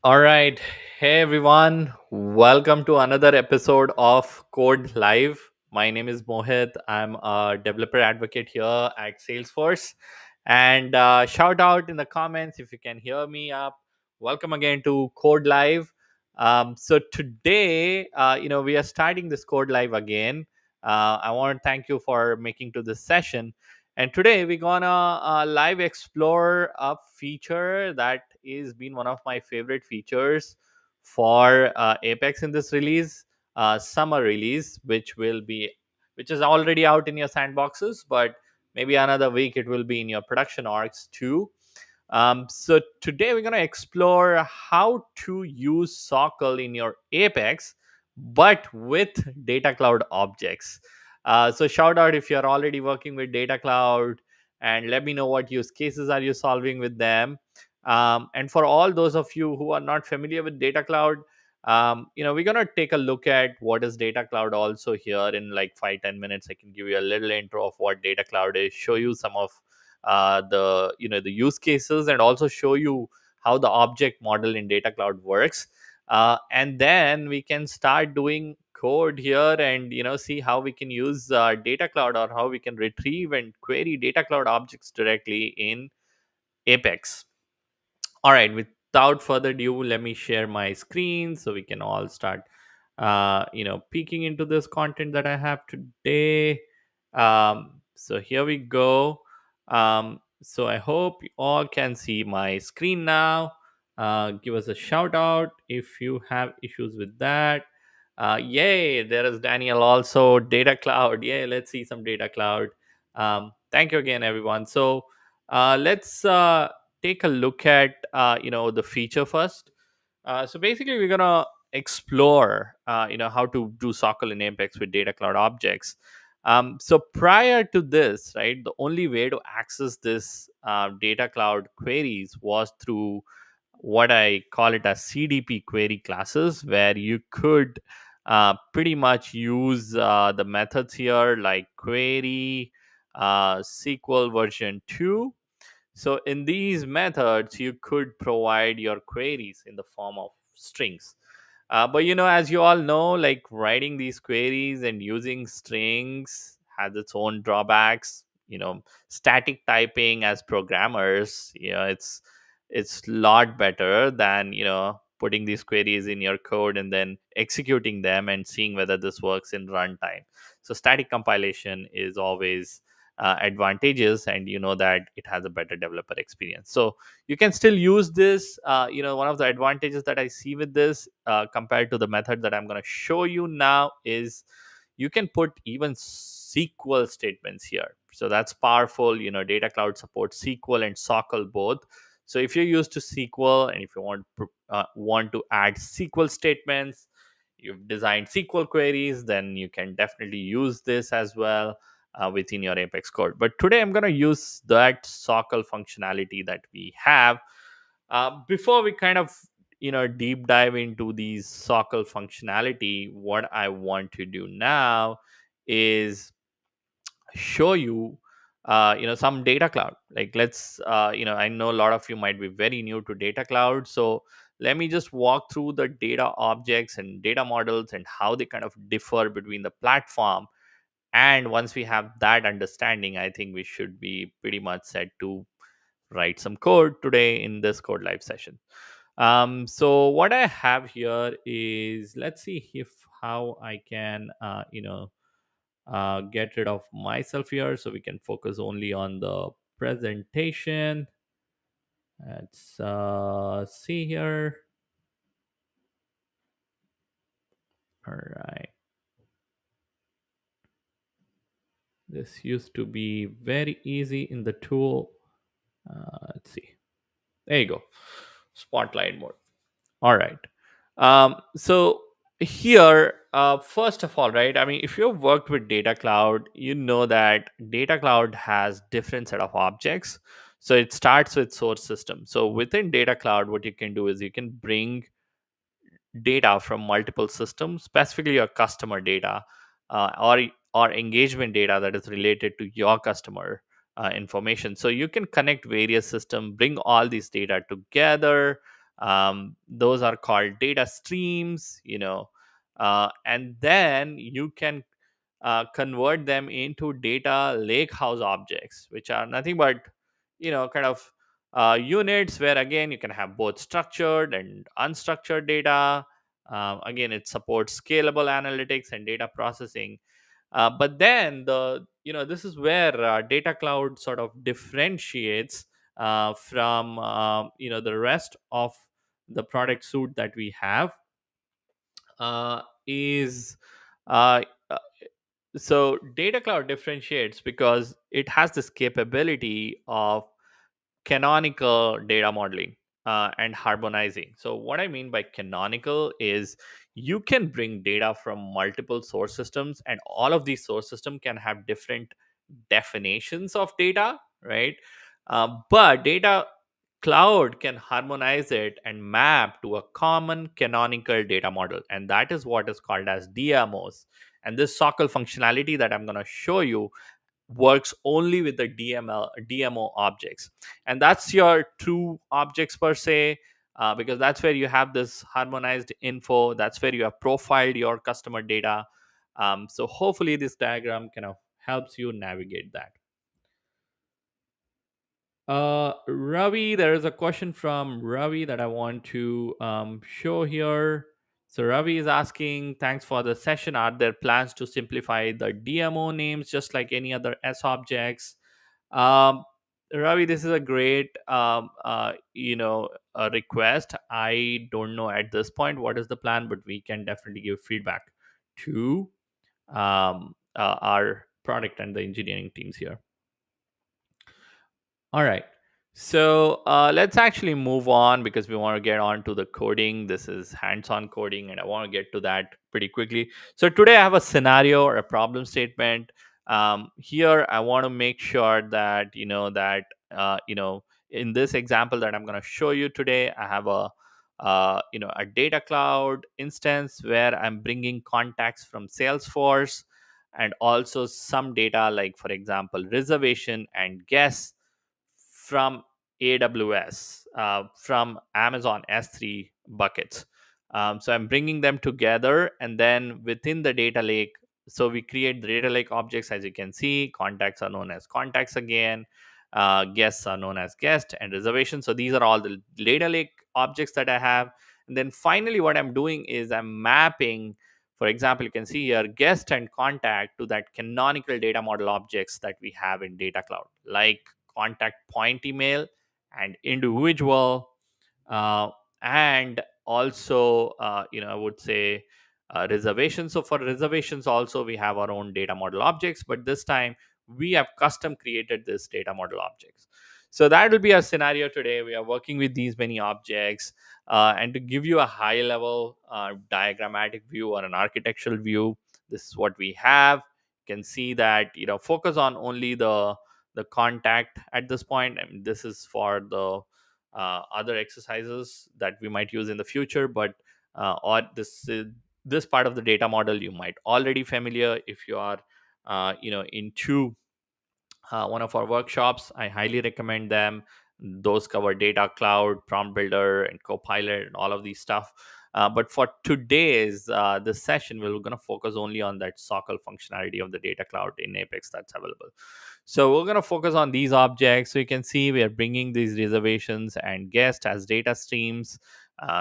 All right. Hey everyone. Welcome to another episode of Code Live. My name is Mohit. I'm a developer advocate here at Salesforce. And shout out in the comments if you can hear me up. Welcome again to Code Live. So today, we are starting this Code Live again. I want to thank you for making to this session. And today we're gonna live explore a feature that is been one of my favorite features for Apex in this release, summer release, which is already out in your sandboxes, but maybe another week it will be in your production orgs too. So today we're going to explore how to use SOQL in your Apex, but with Data Cloud objects. So shout out if you're already working with Data Cloud, and let me know what use cases are you solving with them. And for all those of you who are not familiar with Data Cloud, we're gonna take a look at what is Data Cloud also here in like 5-10 minutes. I can give you a little intro of what Data Cloud is, show you some of the use cases, and also show you how the object model in Data Cloud works. And then we can start doing code here and see how we can use Data Cloud, or how we can retrieve and query Data Cloud objects directly in Apex. All right, without further ado, let me share my screen so we can all start peeking into this content that I have today. So here we go. So I hope you all can see my screen now. Give us a shout out if you have issues with that. Yay, there is Daniel also. Data Cloud. Yay, let's see some Data Cloud. Thank you again, everyone. So let's take a look at the feature first. So basically, we're gonna explore how to do SOQL in Apex with Data Cloud objects. So prior to this, right, the only way to access this Data Cloud queries was through what I call it as CDP query classes, where you could pretty much use the methods here like query, SQL version 2. So in these methods, you could provide your queries in the form of strings. But as you all know, like writing these queries and using strings has its own drawbacks. Static typing as programmers, it's a lot better than putting these queries in your code and then executing them and seeing whether this works in runtime. So static compilation is always advantageous, and you know that it has a better developer experience. So you can still use this. One of the advantages that I see with this compared to the method that I'm going to show you now is you can put even SQL statements here. So that's powerful. Data Cloud supports SQL and SOQL both. So if you're used to SQL, and if you want to add SQL statements, you've designed SQL queries, then you can definitely use this as well within your Apex code. But today I'm going to use that SOQL functionality that we have. Before we kind of deep dive into these SOQL functionality, what I want to do now is show you some Data Cloud. Like, let's I know a lot of you might be very new to Data Cloud, so let me just walk through the data objects and data models and how they kind of differ between the platform. And once we have that understanding, I think we should be pretty much set to write some code today in this code live session. So what I have here is, let's see if how I can get rid of myself here so we can focus only on the presentation. Let's see here. All right. This used to be very easy in the tool. Let's see. There you go. Spotlight mode. All right. So here, first of all, right? I mean, if you've worked with Data Cloud, you know that Data Cloud has different set of objects. So it starts with source system. So within Data Cloud, what you can do is you can bring data from multiple systems, specifically your customer data, or engagement data that is related to your customer information. So you can connect various systems, bring all these data together, Those are called data streams, and then you can convert them into data lakehouse objects, which are nothing but kind of units where again you can have both structured and unstructured data. Again, it supports scalable analytics and data processing. But then this is where Data Cloud sort of differentiates from the rest of the product suite that we have. Is uh, uh, so Data Cloud differentiates because it has this capability of canonical data modeling and harmonizing. So what I mean by canonical is you can bring data from multiple source systems, and all of these source systems can have different definitions of data, right? But Data Cloud can harmonize it and map to a common canonical data model, and that is what is called as DMOs. And this SOQL functionality that I'm going to show you works only with the DMO objects, and that's your true objects per se, because that's where you have this harmonized info. That's where you have profiled your customer data. So hopefully this diagram kind of helps you navigate that. Ravi, there is a question from Ravi that I want to show here. So Ravi is asking, thanks for the session. Are there plans to simplify the DMO names just like any other S objects? Um, Ravi, this is a great request. I don't know at this point what is the plan, but we can definitely give feedback to our product and the engineering teams here. All right. So let's actually move on because we want to get on to the coding. This is hands on coding, and I want to get to that pretty quickly. So today I have a scenario or a problem statement. Here, I want to make sure that, in this example that I'm going to show you today, I have a data cloud instance where I'm bringing contacts from Salesforce and also some data, like, for example, reservation and guests from AWS, from Amazon S3 buckets. So I'm bringing them together, and then within the data lake, so we create the data lake objects. As you can see, contacts are known as contacts again, guests are known as guest, and reservations. So these are all the data lake objects that I have. And then finally, what I'm doing is I'm mapping. For example, you can see here guest and contact to that canonical data model objects that we have in Data Cloud, like contact point email and individual, uh, and also I would say reservations. So for reservations also we have our own data model objects, but this time we have custom created this data model objects. So that will be our scenario today. We are working with these many objects, and to give you a high level diagrammatic view or an architectural view, this is what we have. You can see that, focus on only the contact at this point. I mean, this is for the other exercises that we might use in the future, but or this part of the data model you might already familiar if you are into one of our workshops. I highly recommend them. Those cover Data Cloud, Prompt Builder, and Copilot, and all of these stuff. But for today's this session, we're going to focus only on that SOQL functionality of the Data Cloud in Apex that's available. So we're going to focus on these objects. So you can see we are bringing these reservations and guests as data streams.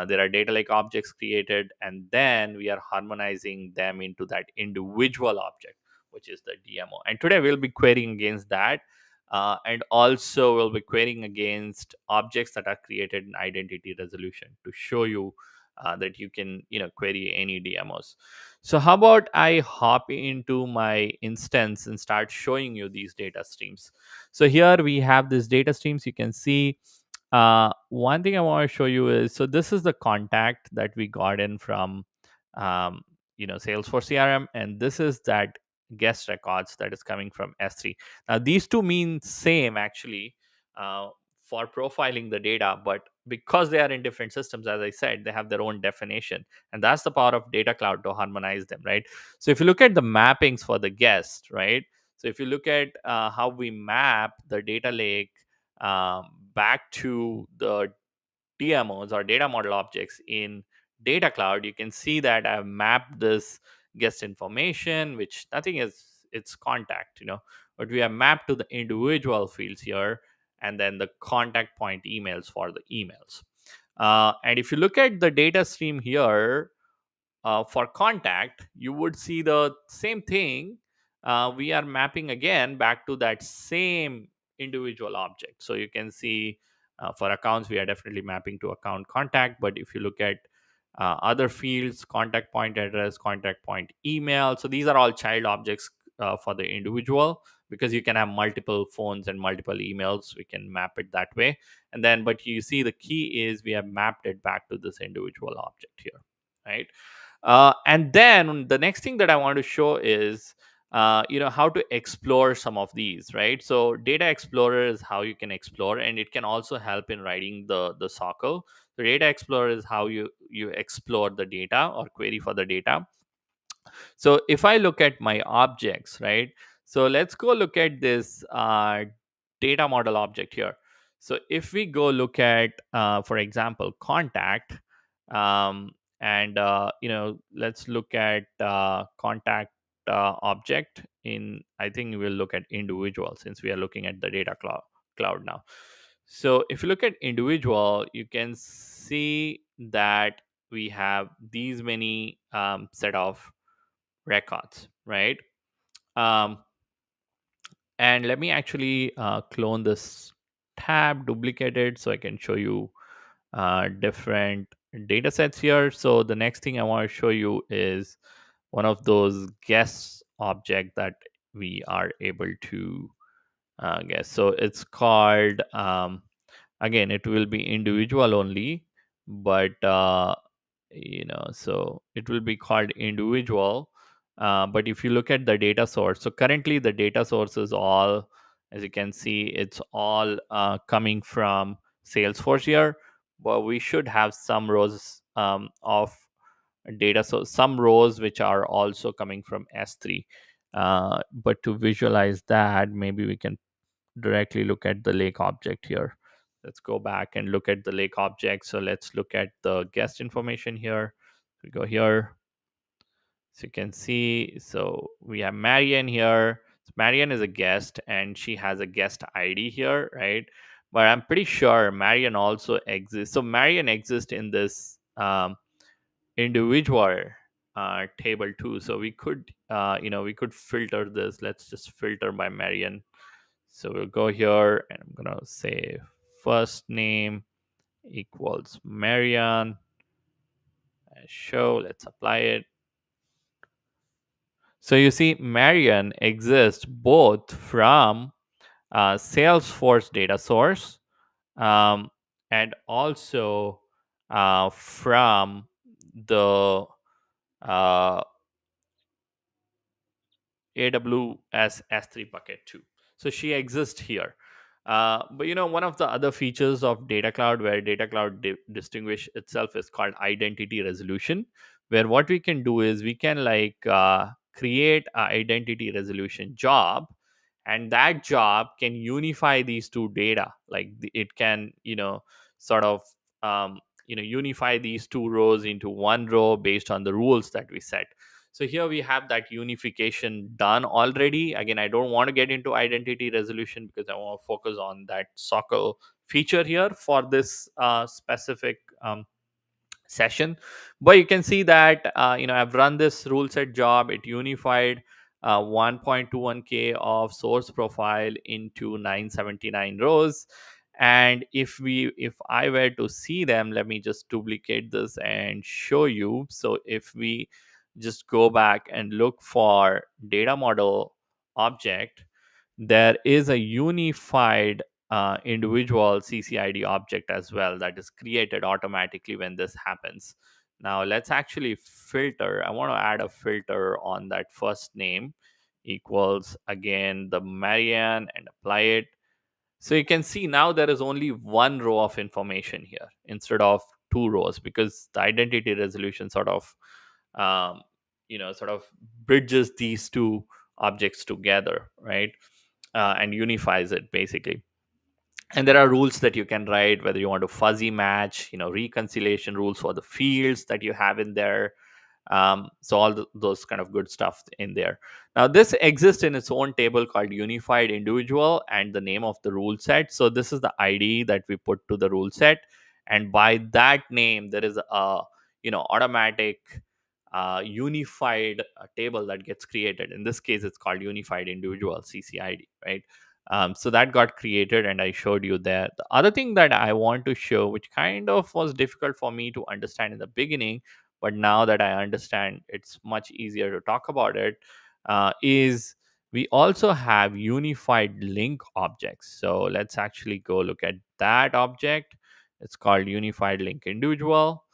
There are data lake objects created, and then we are harmonizing them into that individual object, which is the DMO. And today we'll be querying against that. And also we'll be querying against objects that are created in identity resolution to show you that you can query any DMOs. So how about I hop into my instance and start showing you these data streams. So here we have these data streams. You can see one thing I want to show you is, so this is the contact that we got in from um, Salesforce CRM, and this is that guest records that is coming from S3. Now these two mean same actually uh, for profiling the data, but because they are in different systems, as I said, they have their own definition, and that's the power of Data Cloud to harmonize them, right? So if you look at the mappings for the guest, right? So if you look at how we map the data lake back to the DMOs or data model objects in Data Cloud, you can see that I've mapped this guest information, which nothing is, it's contact, but we have mapped to the individual fields here, and then the contact point emails for the emails. And if you look at the data stream here, for contact, you would see the same thing. We are mapping again back to that same individual object. So you can see for accounts, we are definitely mapping to account contact. But if you look at other fields, contact point address, contact point email, so these are all child objects for the individual, because you can have multiple phones and multiple emails. We can map it that way. And then, but you see, the key is we have mapped it back to this individual object here, right? And then the next thing that I want to show is how to explore some of these, right? So Data Explorer is how you can explore, and it can also help in writing the SOQL. So Data Explorer is how you explore the data or query for the data. So if I look at my objects, right? So let's go look at this data model object here. So if we go look at, for example, contact, um, and let's look at contact object in. I think we'll look at individual, since we are looking at the data cloud now. So if you look at individual, you can see that we have these many set of records, right? Um, and let me actually clone this tab, duplicate it, so I can show you different data sets here. So the next thing I want to show you is one of those guess object that we are able to guess. So it's called, again, it will be individual only, but so it will be called individual. But if you look at the data source, so currently the data source is all, as you can see, it's all coming from Salesforce here, but we should have some rows of data, so some rows which are also coming from S3. But to visualize that, maybe we can directly look at the lake object here. Let's go back and look at the lake object. So let's look at the guest information here. We go here. So you can see, so we have Marianne here. So Marianne is a guest and she has a guest ID here, right? But I'm pretty sure Marianne also exists. So Marianne exists in this individual table too. So we could, we could filter this. Let's just filter by Marianne. So we'll go here and I'm going to say first name equals Marianne. Show, let's apply it. So you see, Marianne exists both from Salesforce data source, um, and also from the uh, AWS S3 bucket too. So she exists here. But one of the other features of Data Cloud, where Data Cloud distinguish itself, is called identity resolution, where what we can do is we can create an identity resolution job, and that job can unify these two data. Like it can, sort of unify these two rows into one row based on the rules that we set. So here we have that unification done already. Again, I don't want to get into identity resolution because I want to focus on that SOQL feature here for this specific session. But you can see that I've run this rule set job. It unified 1.21k of source profile into 979 rows. And if I were to see them, let me just duplicate this and show you. So if we just go back and look for data model object, there is a unified individual CCID object as well that is created automatically when this happens. Now let's actually filter. I want to add a filter on that first name equals, again, the Marianne, and apply it. So you can see now there is only one row of information here instead of two rows, because the identity resolution um, sort of bridges these two objects together, right? And unifies it basically. And there are rules that you can write, whether you want to fuzzy match, reconciliation rules for the fields that you have in there. So all those kind of good stuff in there. Now this exists in its own table called unified individual and the name of the rule set. So this is the ID that we put to the rule set, and by that name there is a automatic unified table that gets created. In this case it's called unified individual, CCID, right? So that got created and I showed you there. The other thing that I want to show, which kind of was difficult for me to understand in the beginning, but now that I understand, it's much easier to talk about it, is we also have unified link objects. So let's actually go look at that object. It's called unified link individual.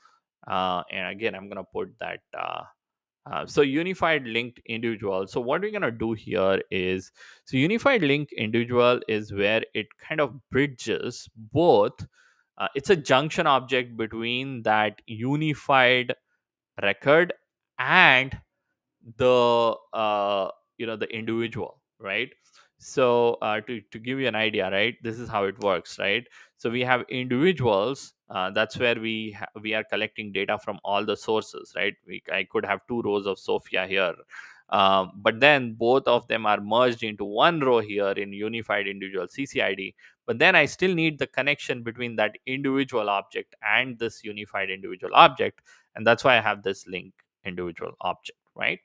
And again, I'm going to put that. So unified linked individual. So what we're going to do here is, so unified link individual is where it kind of bridges both. It's a junction object between that unified record and the the individual, right? So to give you an idea, right, this is how it works, right? So we have individuals, that's where we are collecting data from all the sources, right? I could have two rows of Sophia here, but then both of them are merged into one row here in unified individual CCID. But then I still need the connection between that individual object and this unified individual object, and that's why I have this link individual object, right?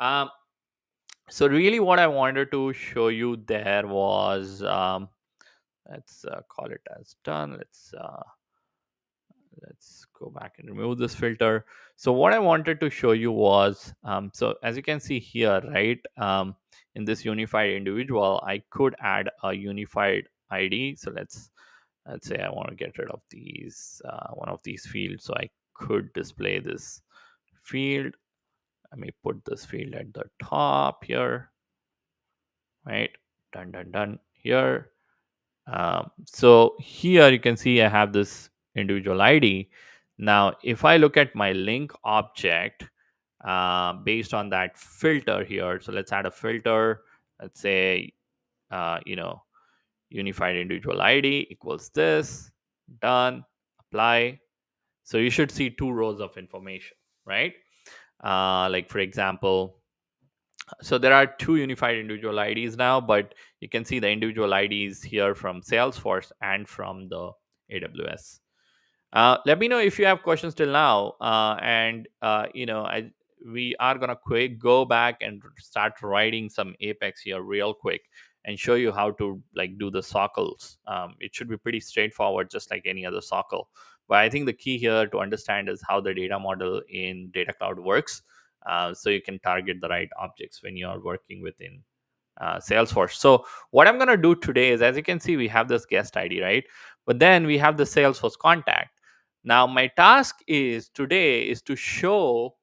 um, so really what I wanted to show you there was, let's call it as done. Let's go back and remove this filter. So what I wanted to show you was, so as you can see here, right, in this unified individual I could add a unified ID. So let's say I want to get rid of these one of these fields, so I could display this field. Let me put this field at the top here, right? Done here. So here you can see I have this individual ID. Now if I look at my link object, based on that filter here, so let's add a filter. Let's say unified individual ID equals this. Done. Apply. So you should see two rows of information, right? Like for example, so there are two unified individual IDs now, but you can see the individual IDs here from Salesforce and from the AWS. Let me know if you have questions till now, and we are gonna quick go back and start writing some Apex here real quick and show you how to like do the sockles. It should be pretty straightforward, just like any other sockle. But I think the key here to understand is how the data model in Data Cloud works, so you can target the right objects when you are working within Salesforce. So what I'm going to do today is, as you can see, we have this guest ID, right? But then we have the Salesforce contact. Now my task is today is to show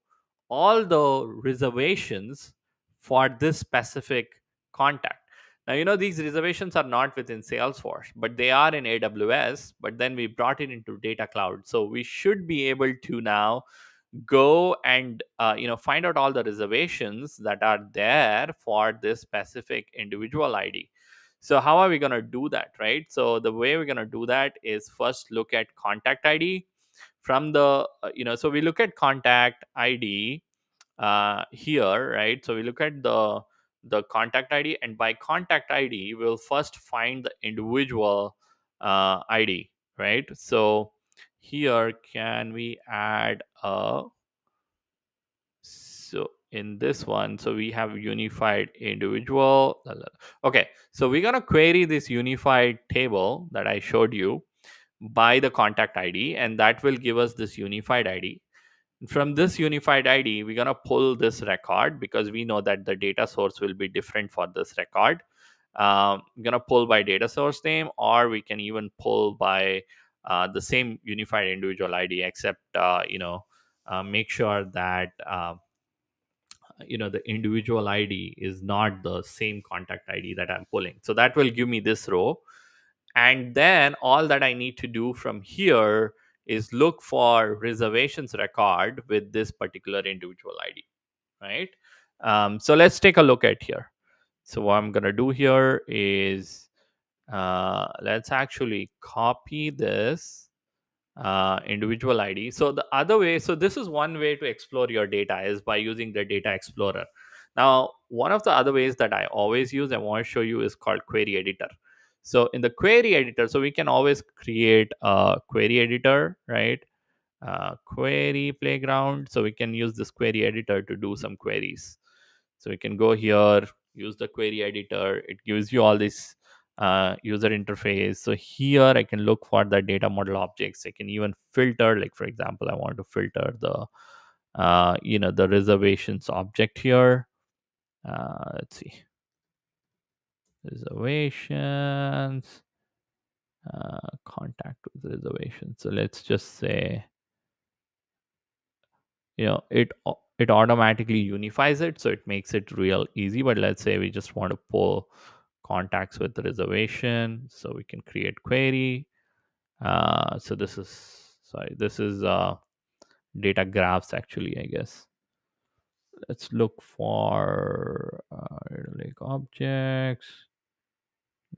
all the reservations for this specific contact. Now, these reservations are not within Salesforce, but they are in AWS. But then we brought it into Data Cloud. So we should be able to now go and find out all the reservations that are there for this specific individual ID. So how are we going to do that, right? So the way we're going to do that is first look at contact ID from the so we look at contact ID here, right? So we look at the contact ID, and by contact ID we'll first find the individual ID, right? So here, can we add a, so in this one, so we have unified individual. Okay, so we're going to query this unified table that I showed you by the contact ID, and that will give us this unified ID. From this unified ID, we're going to pull this record because we know that the data source will be different for this record. We're going to pull by data source name, or we can even pull by the same unified individual ID, except make sure that the individual ID is not the same contact ID that I'm pulling. So that will give me this row, and then all that I need to do from here is look for reservations record with this particular individual ID, right? So let's take a look at here. So what I'm going to do here is Let's actually copy this individual ID. So the other way, so this is one way to explore your data is by using the data explorer. Now, one of the other ways that I always use, I want to show you, is called query editor. So in the query editor, so we can always create a query editor, right? Query playground. So we can use this query editor to do some queries. So we can go here, use the query editor. It gives you all this user interface. So here I can look for the data model objects. I can even filter, like for example, I want to filter the the reservations object here. Let's see, reservations, contact with reservations. So let's just say, it automatically unifies it, so it makes it real easy. But let's say we just want to pull contacts with the reservation, so we can create query. So this is data graphs, actually, I guess. Let's look for data lake objects,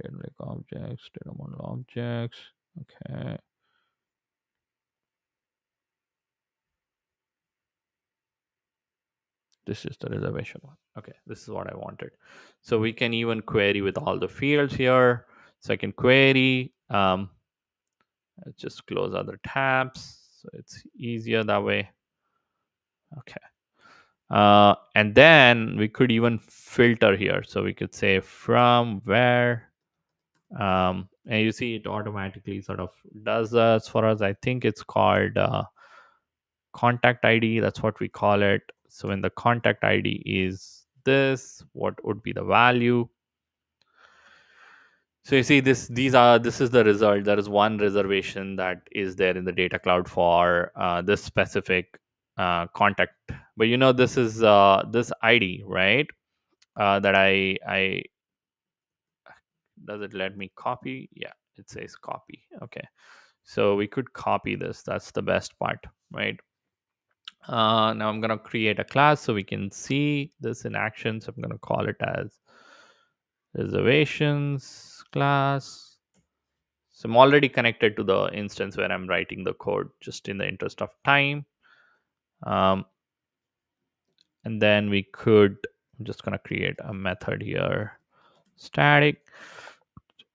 data model objects. Okay, this is the reservation one. Okay, this is what I wanted. So we can even query with all the fields here. So I can query. Let's just close other tabs, so it's easier that way. Okay. And then we could even filter here. So we could say from where, and you see it automatically sort of does that for us. I think it's called contact ID. That's what we call it. So when the contact ID is this, what would be the value? So you see this is the result. There is one reservation that is there in the data cloud for this specific contact. But this is this ID, right? That I does it let me copy? Yeah, it says copy. Okay. So we could copy this. That's the best part, right? Now I'm going to create a class so we can see this in action. So I'm going to call it as reservations class. So I'm already connected to the instance where I'm writing the code, just in the interest of time. Um, and then I'm just going to create a method here, static.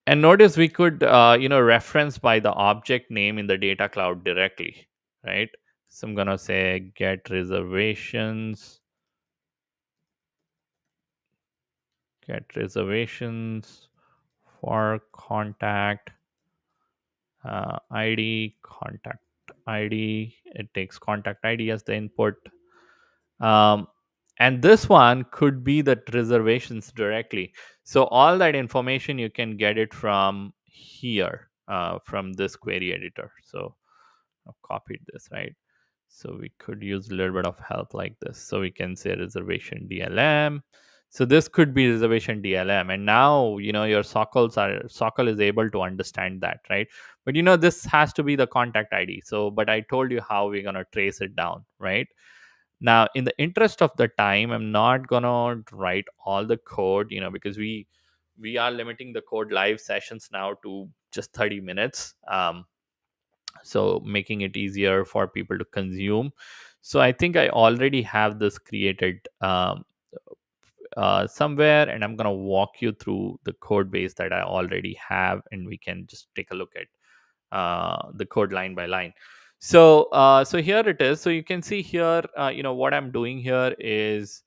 And notice we could, reference by the object name in the data cloud directly, right? So I'm going to say get reservations for contact ID, contact ID. It takes contact ID as the input. Um, and this one could be the reservations directly. So all that information you can get it from here, from this query editor. So I've copied this, right? So we could use a little bit of help like this. So we can say reservation DLM. So this could be reservation DLM. And now, your SOQL is able to understand that, right? But this has to be the contact ID. So, but I told you how we're going to trace it down, right? Now, in the interest of the time, I'm not going to write all the code, because we are limiting the codeLive sessions now to just 30 minutes. So making it easier for people to consume. So I think I already have this created somewhere, and I'm going to walk you through the code base that I already have, and we can just take a look at the code line by line. So here it is. So you can see here, what I'm doing here is,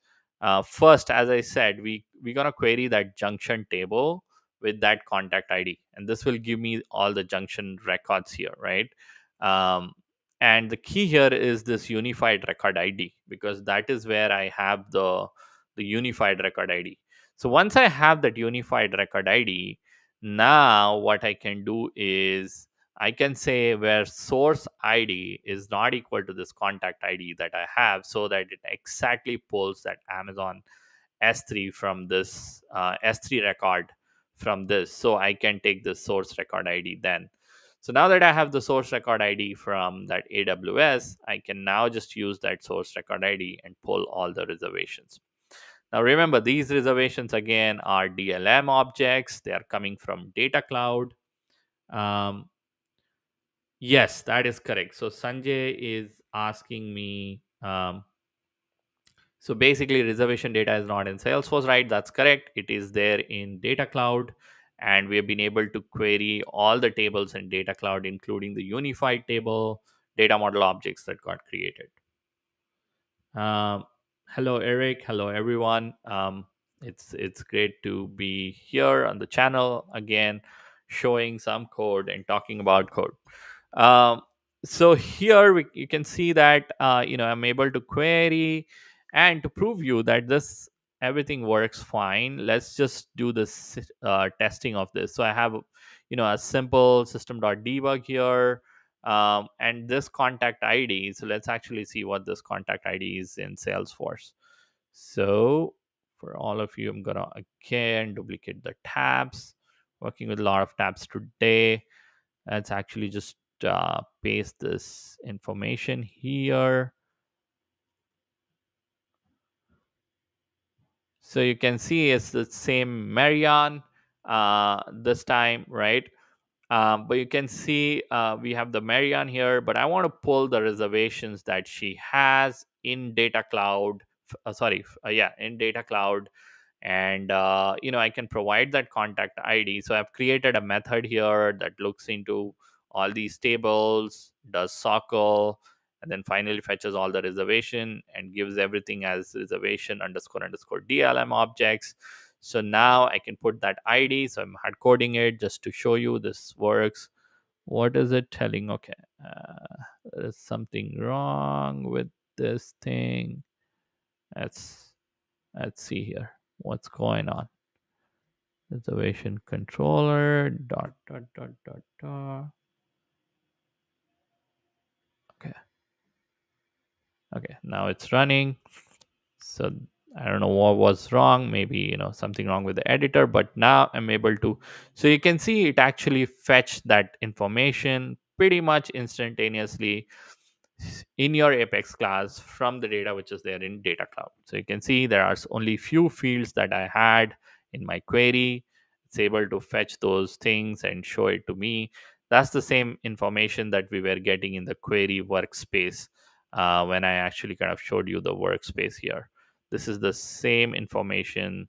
first, as I said, we're going to query that junction table with that contact ID, and this will give me all the junction records here, right? um, and the key here is this unified record ID, because that is where I have the unified record ID. So once I have that unified record ID, now what I can do is I can say where source ID is not equal to this contact ID that I have, so that it exactly pulls that Amazon S3 from this S3 record from this. So I can take this source record ID then. So now that I have the source record ID from that AWS, I can now just use that source record ID and pull all the reservations. Now remember, these reservations again are DLM objects. They are coming from Data Cloud. Um, yes, that is correct. So Sanjay is asking me. So basically, reservation data is not in Salesforce, right? That's correct. It is there in Data Cloud. And we have been able to query all the tables in Data Cloud, including the unified table, data model objects that got created. Um, Hello, Eric. Hello, everyone. It's great to be here on the channel again, showing some code and talking about code. Um, so here you can see that I'm able to query, and to prove you that this everything works fine. Let's just do this testing of this. So I have a simple system.debug here, and this contact ID. So let's actually see what this contact ID is in Salesforce. So for all of you, I'm gonna again duplicate the tabs. Working with a lot of tabs today. Let's actually just paste this information here. So you can see it's the same Marianne this time, right? But you can see we have the Marianne here, but I want to pull the reservations that she has in Data Cloud. Yeah, in Data Cloud, and I can provide that contact ID. So I've created a method here that looks into all these tables, does SOQL, and then finally fetches all the reservation and gives everything as reservation underscore underscore DLM objects. So now I can put that ID. So I'm hard coding it just to show you this works. What is it telling? Okay, there's something wrong with this thing. let's let's see here what's going on. Reservation controller dot dot dot dot dot. Okay, okay, now it's running. So I don't know what was wrong. Maybe something wrong with the editor, but now I'm able to. So you can see it actually fetched that information pretty much instantaneously in your Apex class from the data which is there in Data Cloud. So you can see there are only few fields that I had in my query. It's able to fetch those things and show it to me. That's the same information that we were getting in the query workspace when I actually kind of showed you the workspace here. This is the same information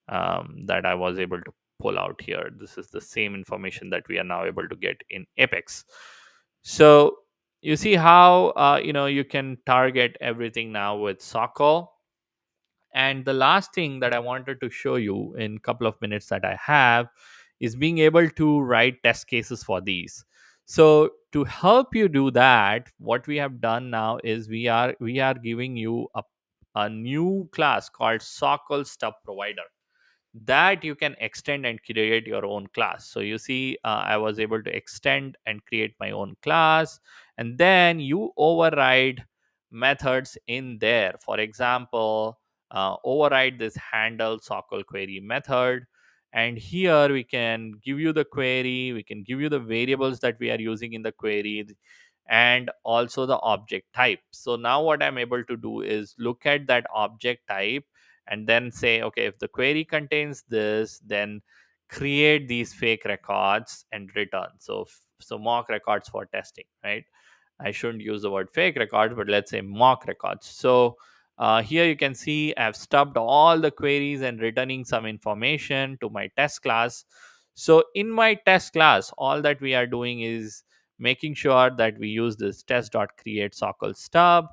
that I was able to pull out here. This is the same information that we are now able to get in Apex. So you see how you can target everything now with SOQL. And the last thing that I wanted to show you in a couple of minutes that I have is being able to write test cases for these. So to help you do that, what we have done now is we are giving you a new class called SoqlStubProvider that you can extend and create your own class. So you see, I was able to extend and create my own class, and then you override methods in there. For example, override this handle SOQL query method, and here we can give you the query, we can give you the variables that we are using in the query, and also the object type. So now what I'm able to do is look at that object type and then say, okay, if the query contains this, then create these fake records and return. So mock records for testing, right? I shouldn't use the word fake records, but let's say mock records. So here you can see I've stubbed all the queries and returning some information to my test class. So in my test class, all that we are doing is making sure that we use this test.create sockle stub,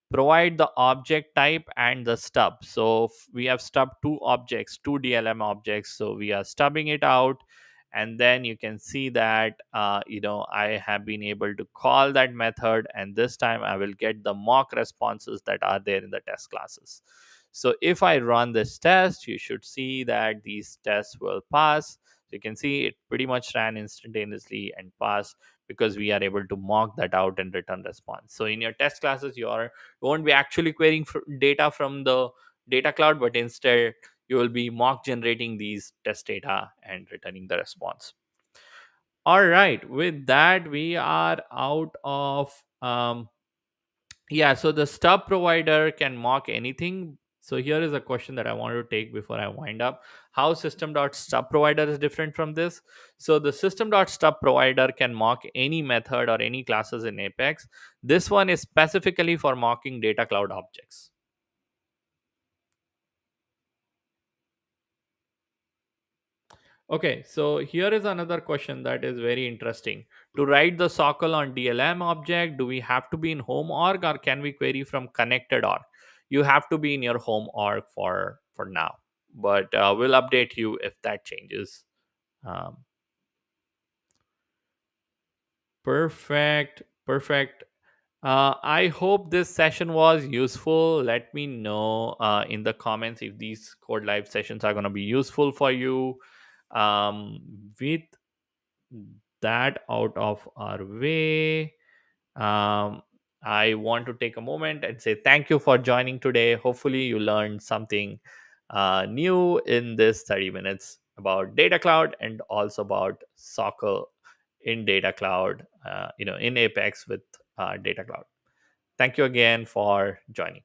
provide the object type and the stub. So we have stubbed two objects, two DLM objects. So we are stubbing it out, and then you can see that I have been able to call that method, and this time I will get the mock responses that are there in the test classes. So if I run this test, you should see that these tests will pass. So you can see it pretty much ran instantaneously and passed because we are able to mock that out and return response. So in your test classes, you won't be actually querying data from the Data Cloud, but instead you will be mock generating these test data and returning the response. All right, with that we are out of yeah, so the stub provider can mock anything. So here is a question that I want to take before I wind up. How system.stub provider is different from this? So the system.stub provider can mock any method or any classes in Apex. This one is specifically for mocking data cloud objects. Okay, so here is another question that is very interesting. To write the SOQL on DLM object, do we have to be in home org or can we query from connected org? You have to be in your home org for now, but we'll update you if that changes. Um, perfect. I hope this session was useful. Let me know in the comments if these code live sessions are going to be useful for you. With that out of our way, um, I want to take a moment and say thank you for joining today. Hopefully, you learned something new in this 30 minutes about Data Cloud and also about SOQL in Data Cloud, in Apex with Data Cloud. Thank you again for joining.